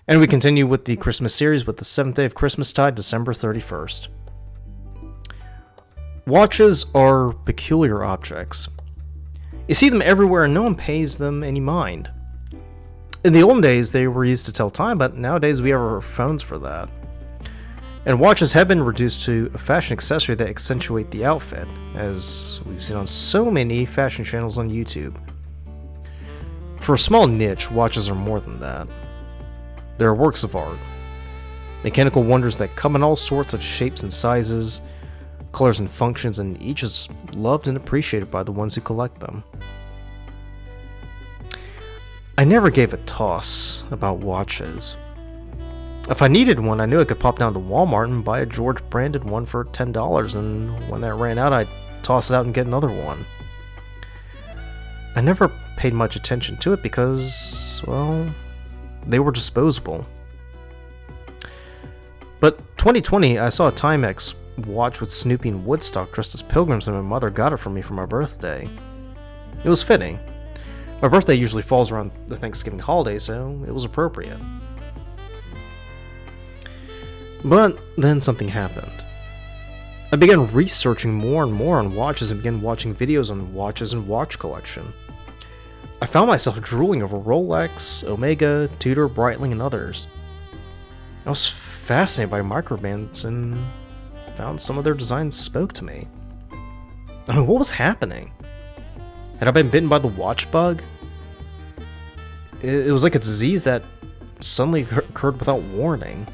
And we continue with the Christmas series with the 7th day of Christmastide, December 31st. Watches are peculiar objects. You see them everywhere and no one pays them any mind. In the olden days, they were used to tell time, but nowadays we have our phones for that. And watches have been reduced to a fashion accessory that accentuate the outfit, as we've seen on so many fashion channels on YouTube. For a small niche, watches are more than that. They're works of art. Mechanical wonders that come in all sorts of shapes and sizes, colors and functions, and each is loved and appreciated by the ones who collect them. I never gave a toss about watches. If I needed one, I knew I could pop down to Walmart and buy a George branded one for $10, and when that ran out, I'd toss it out and get another one. I never paid much attention to it because, well, they were disposable. But 2020, I saw a Timex watch with Snoopy and Woodstock dressed as pilgrims, and my mother got it for me for my birthday. It was fitting. My birthday usually falls around the Thanksgiving holiday, so it was appropriate. But then something happened. I began researching more and more on watches and began watching videos on watches and watch collection. I found myself drooling over Rolex, Omega, Tudor, Breitling, and others. I was fascinated by microbrands and found some of their designs spoke to me. I mean, what was happening? Had I been bitten by the watch bug? It was like a disease that suddenly occurred without warning.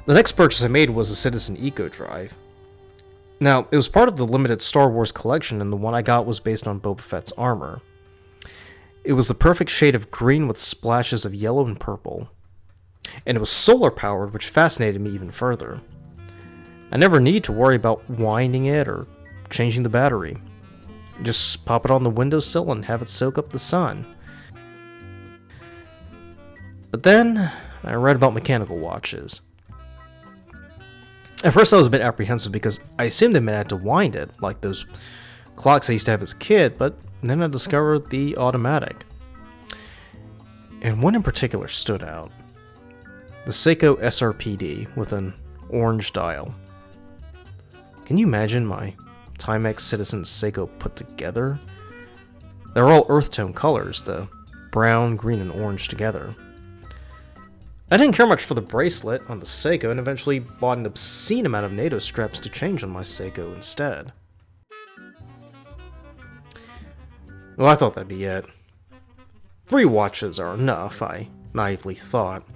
The next purchase I made was a Citizen Eco Drive. Now, it was part of the limited Star Wars collection, and the one I got was based on Boba Fett's armor. It was the perfect shade of green with splashes of yellow and purple. And it was solar powered, which fascinated me even further. I never need to worry about winding it or changing the battery. Just pop it on the windowsill and have it soak up the sun. But then, I read about mechanical watches. At first I was a bit apprehensive because I assumed I had to wind it, like those clocks I used to have as a kid, but then I discovered the automatic. And one in particular stood out. The Seiko SRPD with an orange dial. Can you imagine my Timex Citizen Seiko put together? They're all earth tone colors, the brown, green, and orange together. I didn't care much for the bracelet on the Seiko and eventually bought an obscene amount of NATO straps to change on my Seiko instead. Well, I thought that'd be it. 3 watches are enough, I naively thought.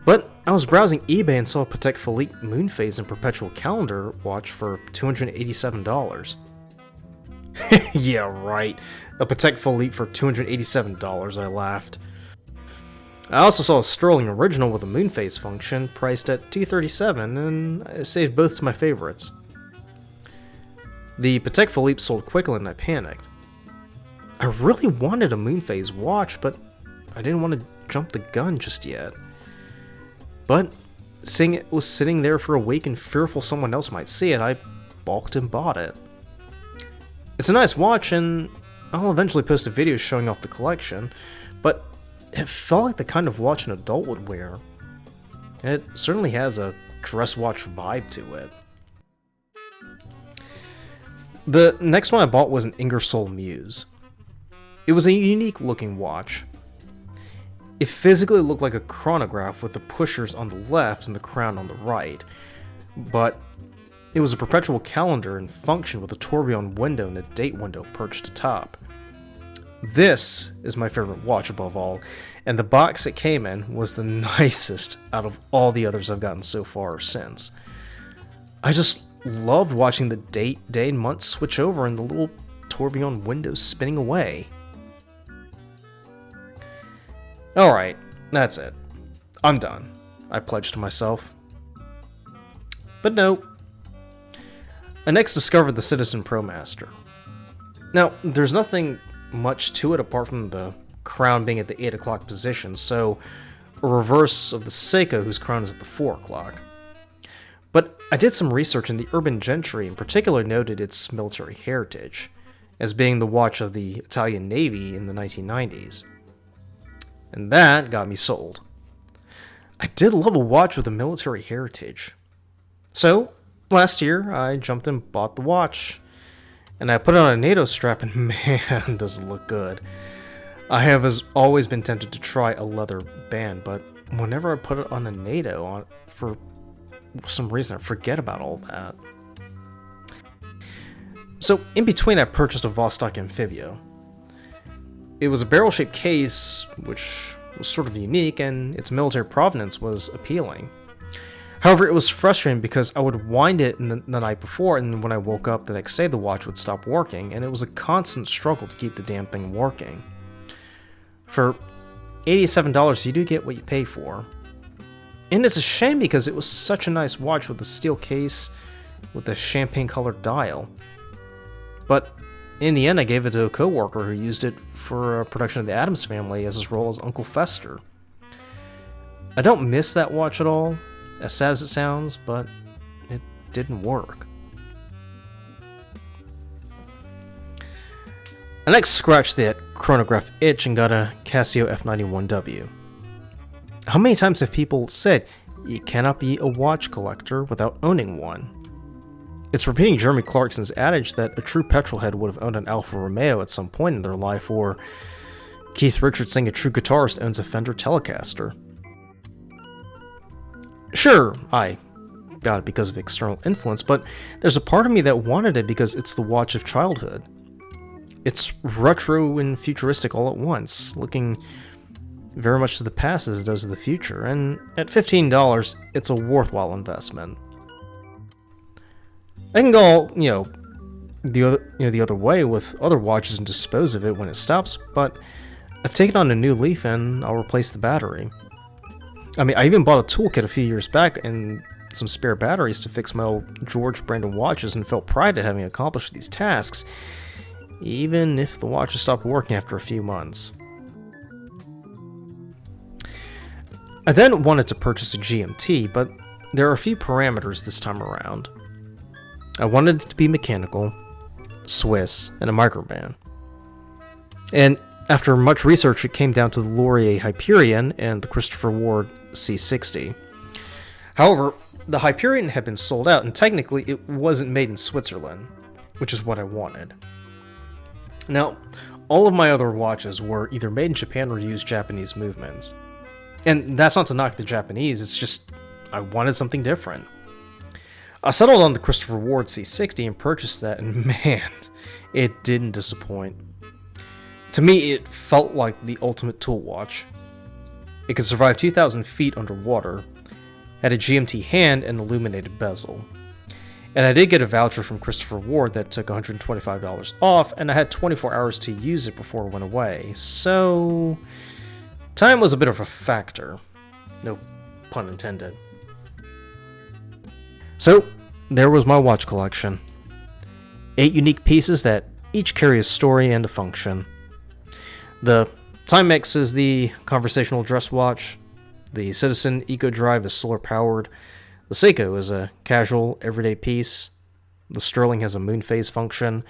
But I was browsing eBay and saw a Patek Philippe Moonphase and Perpetual calendar watch for $287. Yeah, right. A Patek Philippe for $287, I laughed. I also saw a Stuhrling original with a Moonphase function priced at $237, and I saved both to my favorites. The Patek Philippe sold quickly and I panicked. I really wanted a Moonphase watch, but I didn't want to jump the gun just yet. But seeing it was sitting there for a week and fearful someone else might see it, I balked and bought it. It's a nice watch, and I'll eventually post a video showing off the collection, but it felt like the kind of watch an adult would wear. It certainly has a dress watch vibe to it. The next one I bought was an Ingersoll Muse. It was a unique looking watch. It physically looked like a chronograph with the pushers on the left and the crown on the right, but it was a perpetual calendar and functioned with a tourbillon window and a date window perched atop. This is my favorite watch above all, and the box it came in was the nicest out of all the others I've gotten so far or since. I just loved watching the date, day, and month switch over and the little tourbillon windows spinning away. Alright, that's it. I'm done, I pledged to myself. But no. I next discovered the Citizen Promaster. Now, there's nothing much to it apart from the crown being at the 8 o'clock position, so a reverse of the Seiko whose crown is at the 4 o'clock. But I did some research, and the urban gentry in particular noted its military heritage, as being the watch of the Italian Navy in the 1990s. and that got me sold. I did love a watch with a military heritage. So, last year, I jumped and bought the watch, and I put it on a NATO strap, and man, does it look good. I have always been tempted to try a leather band, but whenever I put it on a NATO, for some reason I forget about all that. So, in between, I purchased a Vostok Amphibio. It was a barrel-shaped case, which was sort of unique, and its military provenance was appealing. However, it was frustrating because I would wind it the night before, and when I woke up the next day, the watch would stop working, and it was a constant struggle to keep the damn thing working. For $87, you do get what you pay for. And it's a shame because it was such a nice watch with a steel case with a champagne-colored dial. But in the end, I gave it to a coworker who used it for a production of the Addams Family as his role as Uncle Fester. I don't miss that watch at all, as sad as it sounds, but it didn't work. I next scratched that chronograph itch and got a Casio F91W. How many times have people said you cannot be a watch collector without owning one? It's repeating Jeremy Clarkson's adage that a true petrolhead would have owned an Alfa Romeo at some point in their life, or Keith Richards saying a true guitarist owns a Fender Telecaster. Sure, I got it because of external influence, but there's a part of me that wanted it because it's the watch of childhood. It's retro and futuristic all at once, looking very much to the past as it does to the future, and at $15, it's a worthwhile investment. I can go, the other way with other watches and dispose of it when it stops, but I've taken on a new leaf and I'll replace the battery. I mean, I even bought a toolkit a few years back and some spare batteries to fix my old George Brandon watches and felt pride at having accomplished these tasks, even if the watches stopped working after a few months. I then wanted to purchase a GMT, but there are a few parameters this time around. I wanted it to be mechanical, Swiss, and a microbrand. And after much research, it came down to the Laurier Hyperion and the Christopher Ward C60. However, the Hyperion had been sold out, and technically it wasn't made in Switzerland, which is what I wanted. Now, all of my other watches were either made in Japan or used Japanese movements. And that's not to knock the Japanese, it's just I wanted something different. I settled on the Christopher Ward C60 and purchased that, and man, it didn't disappoint. To me, it felt like the ultimate tool watch. It could survive 2,000 feet underwater, had a GMT hand and illuminated bezel. And I did get a voucher from Christopher Ward that took $125 off, and I had 24 hours to use it before it went away, so time was a bit of a factor. No pun intended. So, there was my watch collection. 8 unique pieces that each carry a story and a function. The Timex is the conversational dress watch. The Citizen Eco Drive is solar powered. The Seiko is a casual, everyday piece. The Stuhrling has a moon phase function.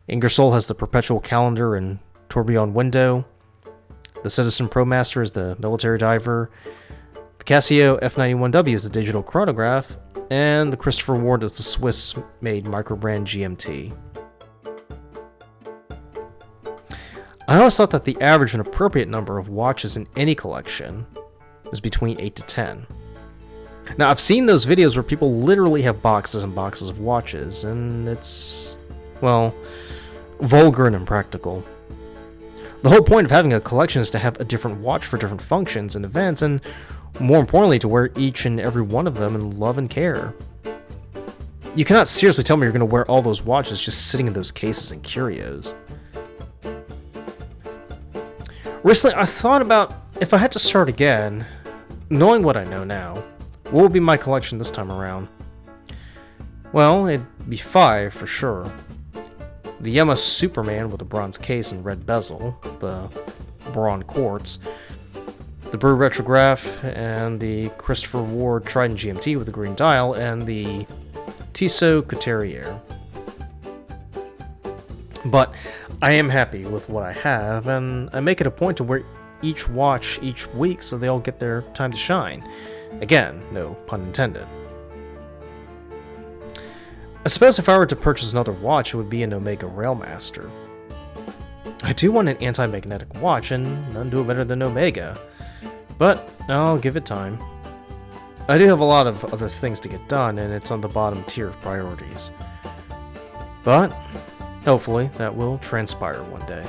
Ingersoll has the perpetual calendar and tourbillon window. The Citizen Promaster is the military diver. The Casio F91W is the digital chronograph. And the Christopher Ward is the Swiss-made microbrand GMT. I always thought that the average and appropriate number of watches in any collection is between 8 to 10. Now, I've seen those videos where people literally have boxes and boxes of watches, and it's, well, vulgar and impractical. The whole point of having a collection is to have a different watch for different functions and events, and more importantly, to wear each and every one of them in love and care. You cannot seriously tell me you're going to wear all those watches just sitting in those cases and curios. Recently, I thought about if I had to start again, knowing what I know now, what would be my collection this time around? Well, it'd be 5 for sure. The Yamaha Superman with a bronze case and red bezel, the Braun Quartz, the Brew Retrograph, and the Christopher Ward Trident GMT with a green dial, and the Tissot Couturier. But I am happy with what I have, and I make it a point to wear each watch each week so they all get their time to shine. Again, no pun intended. I suppose if I were to purchase another watch, it would be an Omega Railmaster. I do want an anti-magnetic watch, and none do it better than Omega. But I'll give it time. I do have a lot of other things to get done, and it's on the bottom tier of priorities. But hopefully that will transpire one day.